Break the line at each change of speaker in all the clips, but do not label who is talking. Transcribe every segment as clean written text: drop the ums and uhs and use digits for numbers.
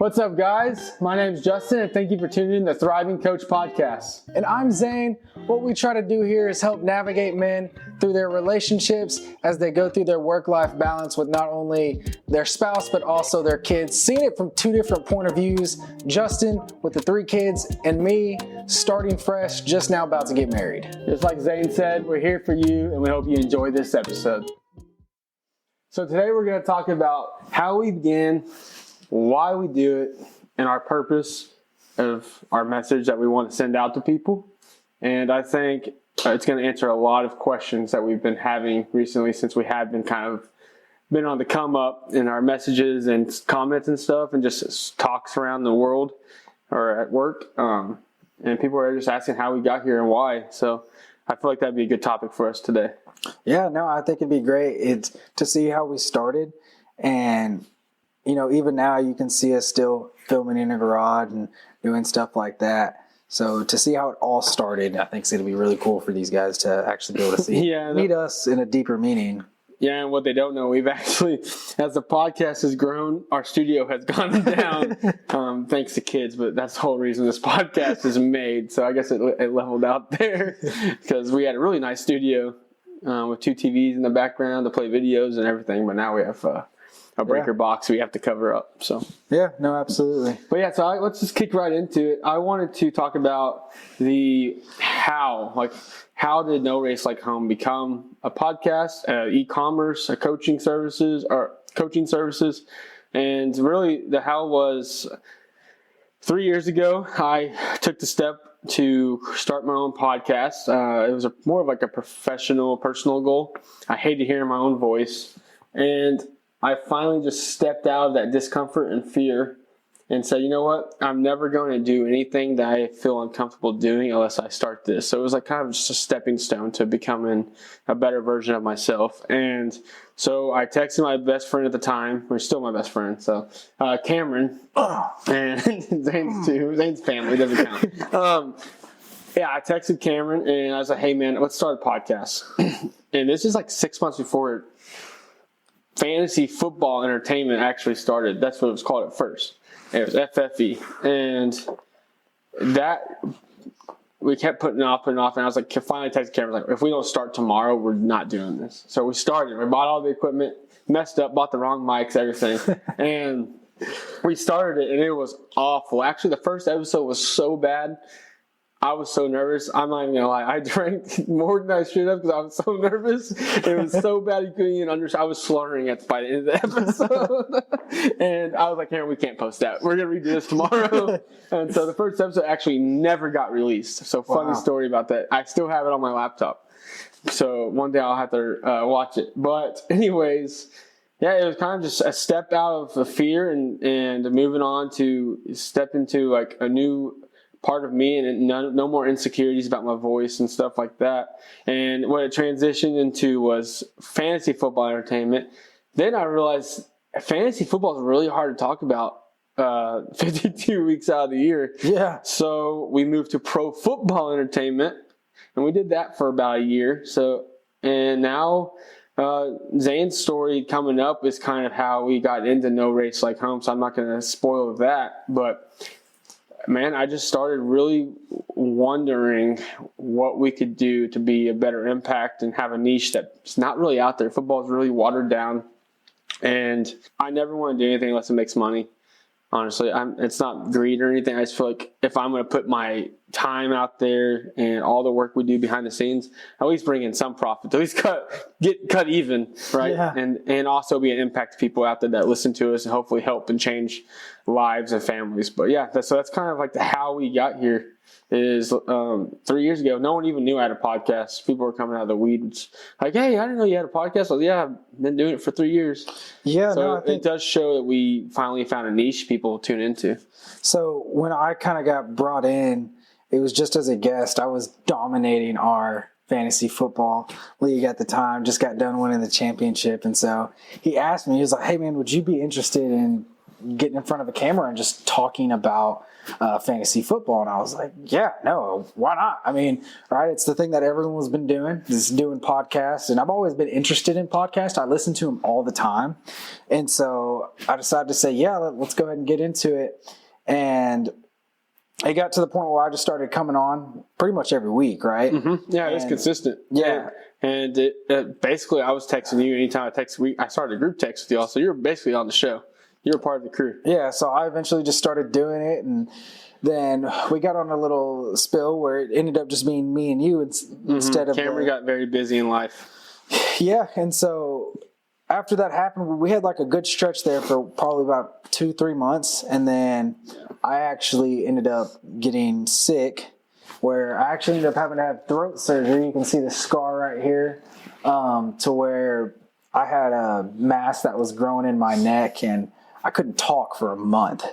What's up, guys? My name is Justin, and thank you for tuning in to the Thriving Coach Podcast.
And I'm Zayn. What we try to do here is help navigate men through their relationships as they go through their work-life balance with not only their spouse, but also their kids. Seeing it from two different point of views. Justin with the 3 kids, and me starting fresh, just now about to get married.
Just like Zayn said, we're here for you, and we hope you enjoy this episode. So today we're going to talk about how we began, why we do it, and our purpose of our message that we want to send out to people. And I think it's going to answer a lot of questions that we've been having recently, since we have been been on the come up in our messages and comments and stuff, and just talks around the world or at work. And people are just asking how we got here and why. So I feel like that'd be a good topic for us today.
Yeah, no, I think it'd be great. It's to see how we started, and even now you can see us still filming in a garage and doing stuff like that. So to see how it all started, I think it's going to be really cool for these guys to actually be able to see, meet us in a deeper meaning.
Yeah, and what they don't know, we've actually, as the podcast has grown, our studio has gone down, thanks to kids, but that's the whole reason this podcast is made. So I guess it leveled out there, because we had a really nice studio with 2 TVs in the background to play videos and everything, but now we have a breaker box we have to cover up. So
yeah, no, absolutely.
But yeah, so let's just kick right into it. I wanted to talk about the how did No Race Like Home become a podcast, e-commerce, coaching services, and really the how was 3 years ago. I took the step to start my own podcast. It was more of like a professional, personal goal. I hated hearing my own voice, and I finally just stepped out of that discomfort and fear and said, you know what? I'm never going to do anything that I feel uncomfortable doing unless I start this. So it was like kind of just a stepping stone to becoming a better version of myself. And so I texted my best friend at the time, who's still my best friend, so Cameron, and Zayn's too. Zayn's family doesn't count. I texted Cameron, and I was like, hey, man, let's start a podcast. And this is like 6 months before fantasy football entertainment actually started. That's what it was called at first. It was FFE. And that we kept putting it off and off. And I was like, finally texted Cameron, like, if we don't start tomorrow, we're not doing this. So we started. We bought all the equipment, messed up, bought the wrong mics, everything. And we started it, and it was awful. Actually, the first episode was so bad. I was so nervous. I'm not even going to lie. I drank more than I should have because I was so nervous. It was so bad you couldn't even understand. I was slurring by the end of the episode. And I was like, Aaron, we can't post that. We're going to redo this tomorrow. And so the first episode actually never got released. So funny story about that. I still have it on my laptop. So one day I'll have to watch it. But anyways, yeah, it was kind of just a step out of the fear and moving on to step into like a new part of me, and no more insecurities about my voice and stuff like that. And what it transitioned into was fantasy football entertainment. Then I realized fantasy football is really hard to talk about 52 weeks out of the year.
Yeah.
So we moved to pro football entertainment, and we did that for about a year. So, and now Zayn's story coming up is kind of how we got into No Race Like Home. So I'm not going to spoil that, but man, I just started really wondering what we could do to be a better impact and have a niche that's not really out there. Football is really watered down, and I never want to do anything unless it makes money. Honestly, it's not greed or anything. I just feel like if I'm going to put my time out there and all the work we do behind the scenes, at least bring in some profit, at least get cut even, right?
Yeah.
And also be an impact to people out there that listen to us and hopefully help and change lives and families. But yeah, so that's kind of like how we got here. Is 3 years ago, no one even knew I had a podcast. People were coming out of the weeds like, hey, I didn't know you had a podcast. Well, yeah, I've been doing it for 3 years.
Yeah,
so
no, I think
it does show that we finally found a niche people tune into.
So when I kind of got brought in, it was just as a guest. I was dominating our fantasy football league at the time, just got done winning the championship. And so he asked me, he was like, hey, man, would you be interested in getting in front of a camera and just talking about fantasy football. And I was like, yeah, no, why not? I mean, right, it's the thing that everyone's been doing, is doing podcasts. And I've always been interested in podcasts. I listen to them all the time. And so I decided to say, yeah, let's go ahead and get into it. And it got to the point where I just started coming on pretty much every week, right?
Mm-hmm. Yeah, it's consistent.
Yeah.
And basically, I was texting you anytime I texted. I started a group text with y'all, so you're basically on the show. You're a part of the crew.
Yeah, so I eventually just started doing it, and then we got on a little spill where it ended up just being me and you instead of
Cameron got very busy in life.
Yeah, and so after that happened, we had like a good stretch there for probably about 2-3 months, and then I actually ended up getting sick, where I actually ended up having to have throat surgery. You can see the scar right here, to where I had a mass that was growing in my neck, and I couldn't talk for a month.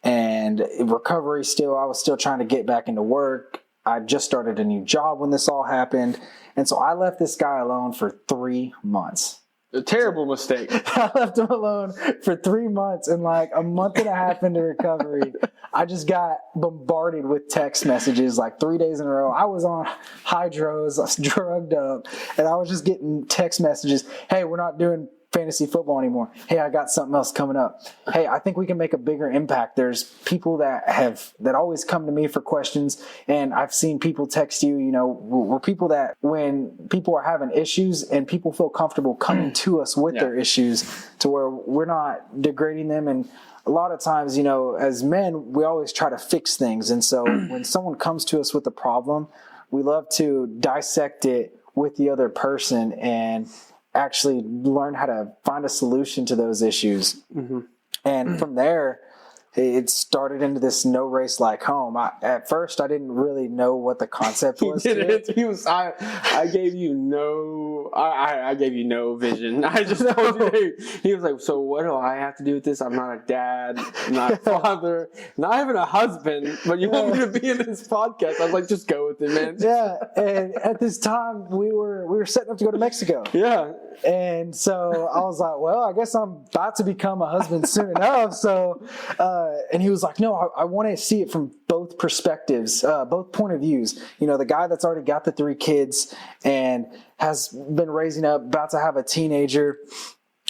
And recovery I was still trying to get back into work. I just started a new job when this all happened. And so I left this guy alone for 3 months.
A terrible mistake.
I left him alone for 3 months, and like a month and a half into recovery, I just got bombarded with text messages like 3 days in a row. I was on hydros, I was drugged up, and I was just getting text messages. Hey, we're not doing fantasy football anymore. Hey, I got something else coming up. Hey, I think we can make a bigger impact. There's people that always come to me for questions, and I've seen people text you, we're people that when people are having issues and people feel comfortable coming to us with their issues, to where we're not degrading them. And a lot of times, as men, we always try to fix things. And so when someone comes to us with a problem, we love to dissect it with the other person and actually learn how to find a solution to those issues. Mm-hmm. And from there, it started into this no race like home. At first, I didn't really know what the concept was.
I gave you no vision. I just told you. He was like, so what do I have to do with this? I'm not a dad, I'm not a father, not even a husband, but you want me to be in this podcast? I was like, just go with it, man.
Yeah. And at this time, we were setting up to go to Mexico.
Yeah.
And so I was like, well, I guess I'm about to become a husband soon enough. So, and he was like, no, I want to see it from both perspectives, both point of views. The guy that's already got the 3 kids and has been raising up, about to have a teenager.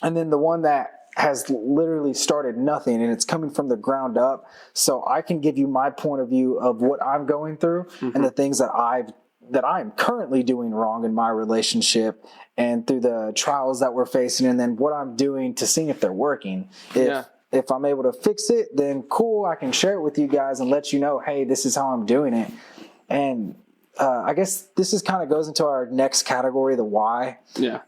And then the one that has literally started nothing, and it's coming from the ground up. So I can give you my point of view of what I'm going through and the things that I'm currently doing wrong in my relationship, and through the trials that we're facing, and then what I'm doing to see if they're working. If I'm able to fix it, then cool, I can share it with you guys and let you know, hey, this is how I'm doing it. And I guess this is kind of goes into our next category, the why.
Yeah.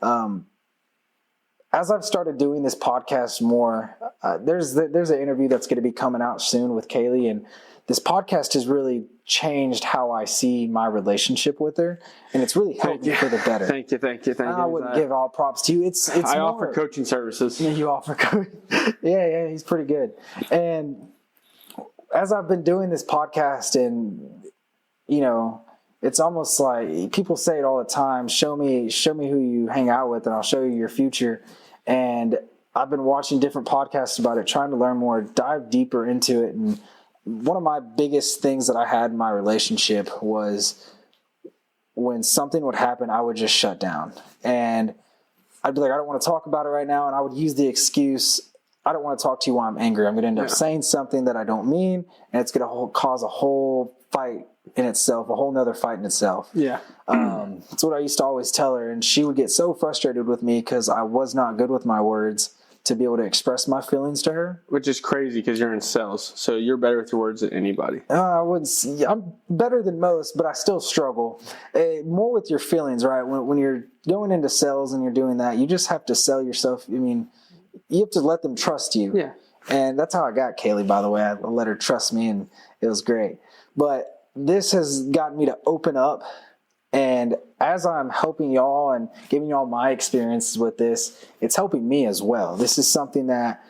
As I've started doing this podcast more, there's an interview that's going to be coming out soon with Kaylee, and this podcast has really changed how I see my relationship with her, and it's really helped me for the better.
Thank you.
I wouldn't give all props to you. It's
I offer coaching services.
Yeah, you offer coaching. Yeah, he's pretty good. And as I've been doing this podcast, and it's almost like people say it all the time, show me who you hang out with and I'll show you your future. And I've been watching different podcasts about it, trying to learn more, dive deeper into it. And one of my biggest things that I had in my relationship was when something would happen, I would just shut down. And I'd be like, I don't want to talk about it right now. And I would use the excuse, I don't want to talk to you while I'm angry. I'm going to end up saying something that I don't mean, and it's going to cause a whole fight in itself, a whole nother fight in itself.
Yeah.
That's what I used to always tell her. And she would get so frustrated with me because I was not good with my words to be able to express my feelings to her.
Which is crazy because you're in sales, so you're better with your words than anybody.
I'm better than most, but I still struggle. More with your feelings, right? When you're going into sales and you're doing that, you just have to sell yourself. I mean, you have to let them trust you.
Yeah.
And that's how I got Kaylee, by the way. I let her trust me, and it was great. But this has gotten me to open up. And as I'm helping y'all and giving y'all my experiences with this, it's helping me as well. This is something that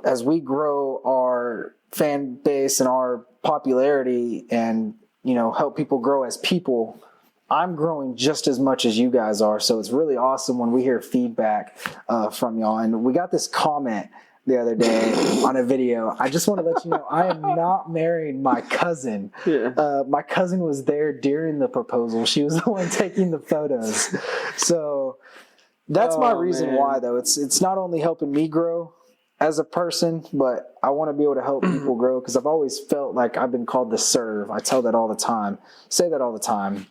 as we grow our fan base and our popularity and, help people grow as people, I'm growing just as much as you guys are. So it's really awesome when we hear feedback from y'all. And we got this comment the other day on a video. I just want to let you know I am not marrying my cousin.
Yeah.
My cousin was there during the proposal. She was the one taking the photos. So that's my reason why, though. It's not only helping me grow as a person, but I want to be able to help people grow because I've always felt like I've been called to serve. I tell that all the time, say that all the time.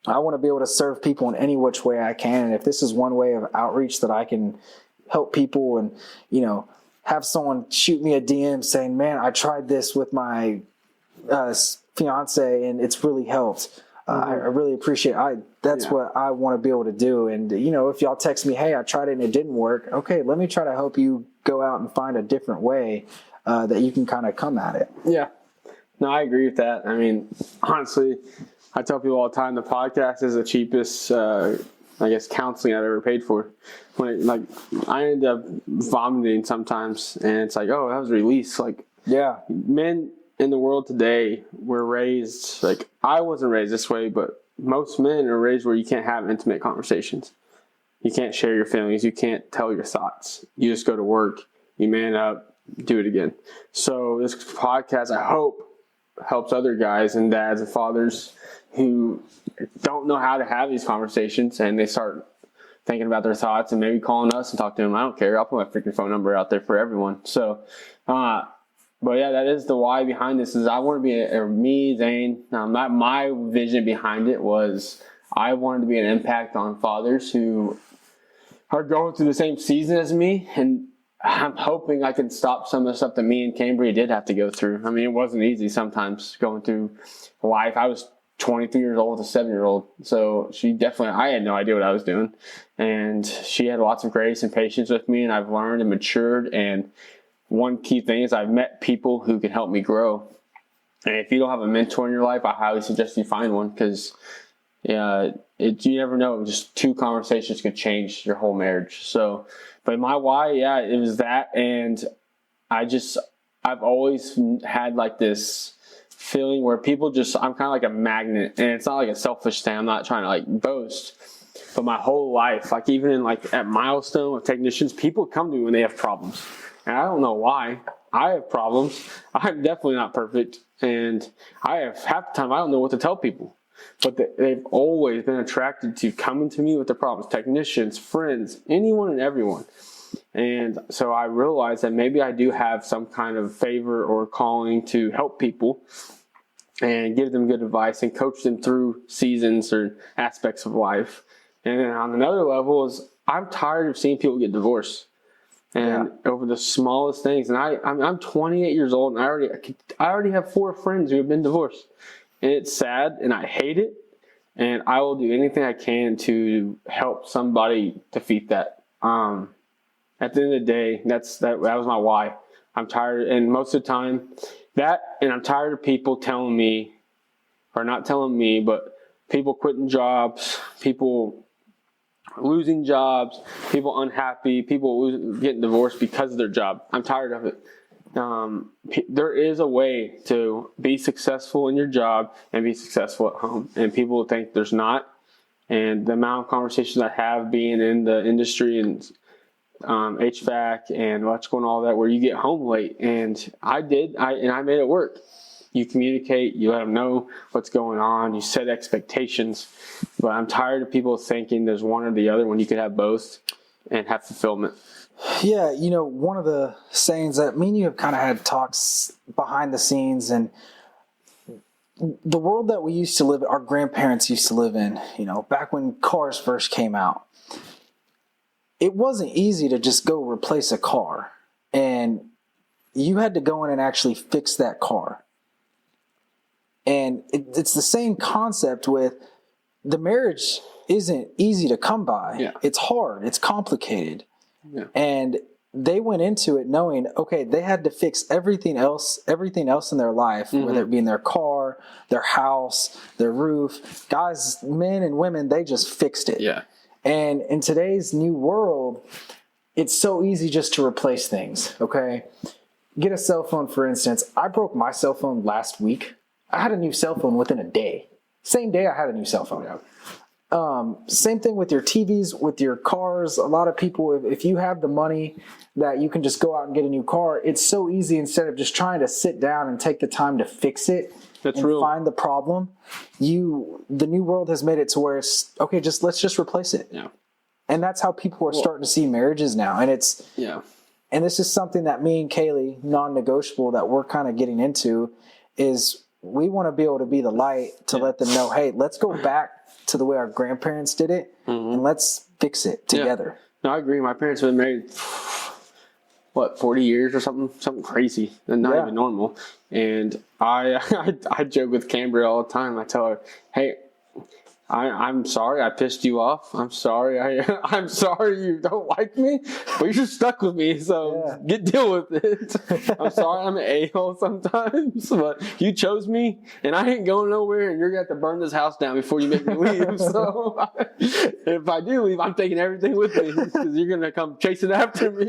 I want to be able to serve people in any which way I can. And if this is one way of outreach that I can help people and, you know, have someone shoot me a DM saying, man, I tried this with my fiance and it's really helped. I really appreciate it. That's what I want to be able to do. And, you know, if y'all text me, hey, I tried it and it didn't work. Okay, let me try to help you go out and find a different way that you can kind of come at it.
Yeah. No, I agree with that. I mean, honestly, I tell people all the time, the podcast is the cheapest, I guess, counseling I've ever paid for. I end up vomiting sometimes, and it's like, oh, that was a release. Like,
yeah,
men in the world today were raised, like, I wasn't raised this way, but most men are raised where you can't have intimate conversations. You can't share your feelings. You can't tell your thoughts. You just go to work, you man up, do it again. So this podcast, I hope, helps other guys and dads and fathers who don't know how to have these conversations, and they start thinking about their thoughts and maybe calling us and talk to them. I don't care. I'll put my freaking phone number out there for everyone. So, but yeah, that is the why behind this. Is I want to be me, Zayn. My vision behind it was I wanted to be an impact on fathers who are going through the same season as me, and I'm hoping I can stop some of the stuff that me and Cambria did have to go through. I mean, it wasn't easy sometimes going through life. I was 23 years old with a 7-year-old. So I had no idea what I was doing. And she had lots of grace and patience with me, and I've learned and matured. And one key thing is I've met people who can help me grow. And if you don't have a mentor in your life, I highly suggest you find one because you never know. Just 2 conversations could change your whole marriage. So, but my why, it was that. And I've always had like this feeling where people I'm kind of like a magnet, and it's not like a selfish thing. I'm not trying to like boast, but my whole life, like even in like at Milestone with technicians, people come to me when they have problems, and I don't know why. I have problems. I'm definitely not perfect, and I have half the time I don't know what to tell people, but they've always been attracted to coming to me with their problems. Technicians, friends, anyone and everyone. And so I realized that maybe I do have some kind of favor or calling to help people and give them good advice and coach them through seasons or aspects of life. And then on another level is I'm tired of seeing people get divorced and over the smallest things. And I'm 28 years old, and I already have 4 friends who have been divorced, and it's sad and I hate it. And I will do anything I can to help somebody defeat that. At the end of the day, that was my why. I'm tired, and most of the time, and I'm tired of people telling me, or not telling me, but people quitting jobs, people losing jobs, people unhappy, people getting divorced because of their job. I'm tired of it. There is a way to be successful in your job and be successful at home, and people think there's not. And the amount of conversations I have being in the industry and HVAC and electrical and all that, where you get home late, and I made it work. You communicate, you let them know what's going on, you set expectations. But I'm tired of people thinking there's one or the other when you could have both and have fulfillment.
Yeah, one of the sayings that me and you have kind of had talks behind the scenes, and the world that we used to live in, our grandparents used to live in, back when cars first came out, it wasn't easy to just go replace a car, and you had to go in and actually fix that car. And it's the same concept with the marriage isn't easy to come by.
Yeah.
It's hard. It's complicated.
Yeah.
And they went into it knowing, okay, they had to fix everything else in their life, whether it be in their car, their house, their roof. Guys, men and women, they just fixed it.
Yeah.
And in today's new world, it's so easy just to replace things, okay? Get a cell phone, for instance. I broke my cell phone last week. I had a new cell phone within a day. Same day I had a new cell phone. Same thing with your TVs, with your cars. A lot of people, if you have the money that you can just go out and get a new car, it's so easy instead of just trying to sit down and take the time to fix it find the problem. The new world has made it to where it's okay, let's just replace it.
Yeah.
And that's how people are starting to see marriages now. And and this is something that me and Kaylee, non-negotiable, that we're kind of getting into, is we want to be able to be the light to let them know, hey, let's go back to the way our grandparents did it, and let's fix it together.
No, I agree. My parents have been married, 40 years or something crazy, and not even normal. And I joke with Cambria all the time. I tell her, hey, I'm sorry I pissed you off. I'm sorry I'm sorry you don't like me, but you're stuck with me, so deal with it. I'm sorry I'm an a-hole sometimes, but you chose me, and I ain't going nowhere, and you're going to have to burn this house down before you make me leave. So if I do leave, I'm taking everything with me, because you're going to come chasing after me.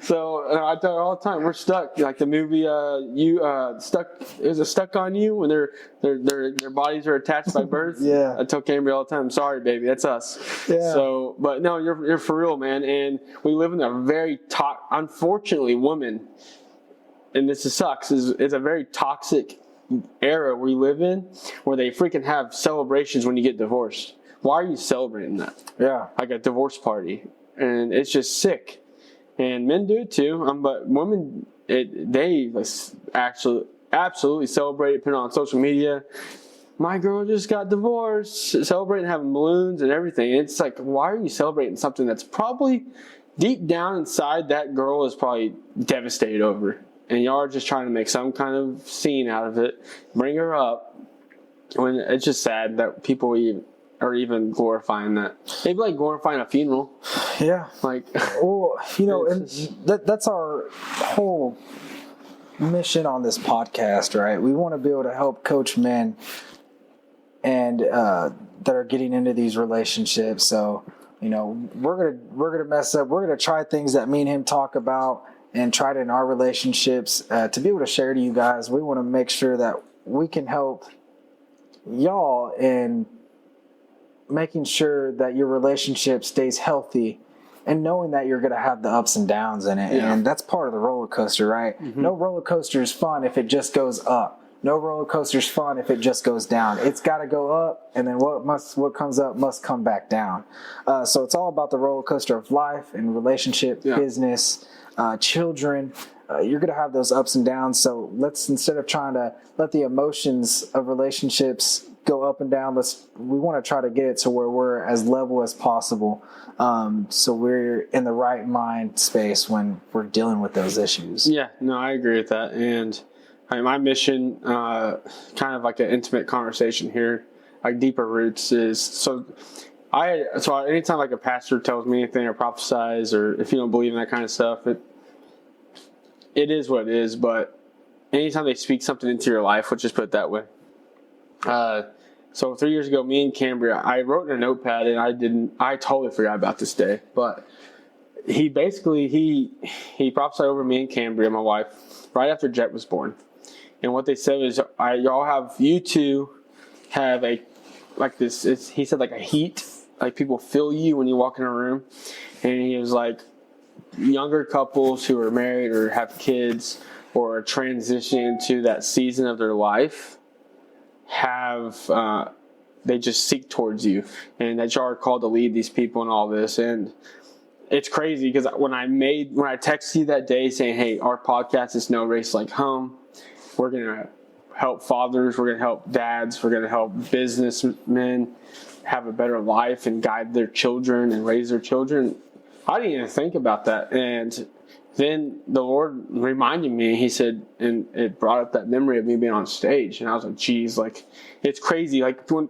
So I tell her all the time, we're stuck. Like the movie, Stuck. Is it Stuck on You, when their bodies are attached by birth?
Yeah.
I tell Cambria all the time, sorry, baby, that's us.
Yeah.
So, but no, you're for real, man. And we live in a very unfortunately, women, and this sucks, is a very toxic era we live in, where they freaking have celebrations when you get divorced. Why are you celebrating that?
Yeah.
Like a divorce party. And it's just sick. And men do it too. But women, they absolutely celebrate it, put it on social media. My girl just got divorced, celebrating having balloons and everything. And it's like, why are you celebrating something that's probably deep down inside that girl is probably devastated over? And y'all are just trying to make some kind of scene out of it, bring her up. When it's just sad that people are even glorifying that. They'd be like glorifying a funeral.
Yeah.
Like,
well, and that's our whole mission on this podcast, right? We want to be able to help coach men and that are getting into these relationships. So, we're gonna mess up. We're gonna try things that me and him talk about and try it in our relationships to be able to share to you guys. We want to make sure that we can help y'all in making sure that your relationship stays healthy, and knowing that you're going to have the ups and downs in it. Yeah. And that's part of the roller coaster, right? Mm-hmm. No roller coaster is fun if it just goes up. No roller coaster is fun if it just goes down. It's got to go up, and then what comes up must come back down. So it's all about the roller coaster of life and relationship, business, children. You're going to have those ups and downs. So let's, instead of trying to let the emotions of relationships go up and down, we want to try to get it to where we're as level as possible. So we're in the right mind space when we're dealing with those issues.
Yeah, no, I agree with that. And my mission, kind of like an intimate conversation here, like deeper roots, is so anytime like a pastor tells me anything or prophesies, or if you don't believe in that kind of stuff, it is what it is. But anytime they speak something into your life, let's just put it that way. So 3 years ago, me and Cambria, I wrote in a notepad, and I totally forgot about this day, but he prophesied over me and Cambria, my wife, right after Jet was born. And what they said is, you two have he said like a heat, like people feel you when you walk in a room. And he was like, younger couples who are married or have kids or are transitioning to that season of their life, they just seek towards you, and that y'all are called to lead these people and all this. And it's crazy because when I texted you that day saying, hey, our podcast is No Race Like Home, we're going to help fathers, we're going to help dads, we're going to help businessmen have a better life and guide their children and raise their children, I didn't even think about that. And then the Lord reminded me, he said, and it brought up that memory of me being on stage. And I was like, geez, like, it's crazy. Like, when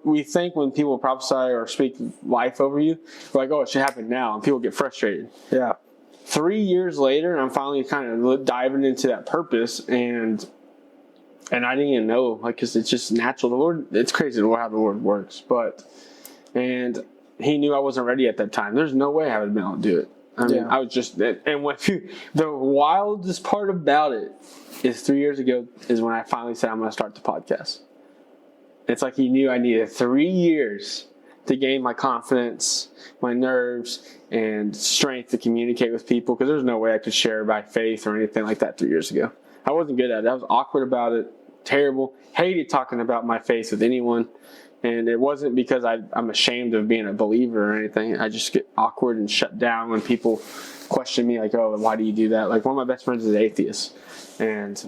people prophesy or speak life over you, we're like, oh, it should happen now. And people get frustrated.
Yeah.
3 years later, and I'm finally kind of diving into that purpose. And I didn't even know, like, because it's just natural. The Lord, it's crazy how the Lord works. And he knew I wasn't ready at that time. There's no way I would have been able to do it. I mean, I was just, and the wildest part about it is 3 years ago is when I finally said I'm going to start the podcast. It's like he knew I needed 3 years to gain my confidence, my nerves, and strength to communicate with people, because there's no way I could share my faith or anything like that 3 years ago. I wasn't good at it. I was awkward about it, terrible, hated talking about my faith with anyone. And it wasn't because I'm ashamed of being a believer or anything. I just get awkward and shut down when people question me, like, oh, why do you do that? Like, one of my best friends is an atheist. And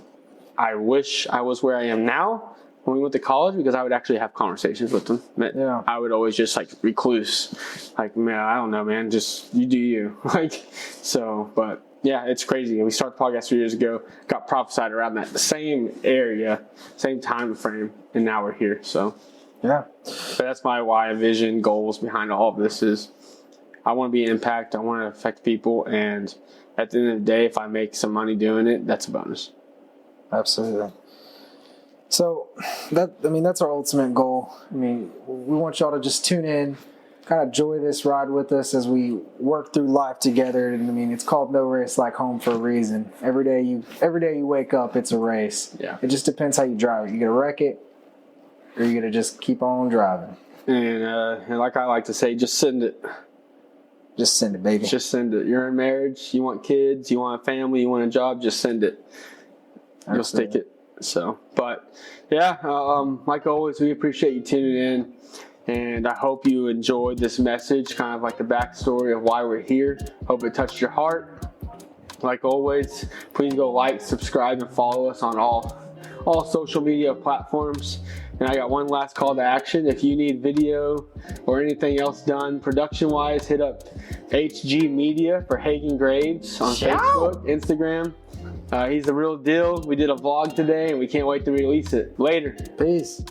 I wish I was where I am now when we went to college, because I would actually have conversations with them.
Yeah.
I would always just like recluse. Like, man, I don't know, man. Just you do you. Like, so, but yeah, it's crazy. We started the podcast 3 years ago, got prophesied around that same area, same time frame, and now we're here. So,
Yeah.
but that's my why, vision, goals behind all of this is I want to be an impact. I want to affect people. And at the end of the day, if I make some money doing it, that's a bonus.
Absolutely. So that's our ultimate goal. I mean, we want y'all to just tune in, kind of enjoy this ride with us as we work through life together. And I mean, it's called No Race Like Home for a reason. Every day you wake up, it's a race.
Yeah.
It just depends how you drive it. You gonna wreck it, or you gonna just keep on driving.
And like I like to say, just send it.
Just send it, baby.
Just send it. You're in marriage, you want kids, you want a family, you want a job, just send it. You'll stick it. So, but yeah, like always, we appreciate you tuning in, and I hope you enjoyed this message, kind of like the backstory of why we're here. Hope it touched your heart. Like always, please go like, subscribe, and follow us on all social media platforms. And I got one last call to action. If you need video or anything else done production-wise, hit up HG Media for Hagen Graves on Facebook, Instagram. He's the real deal. We did a vlog today, and we can't wait to release it. Later.
Peace.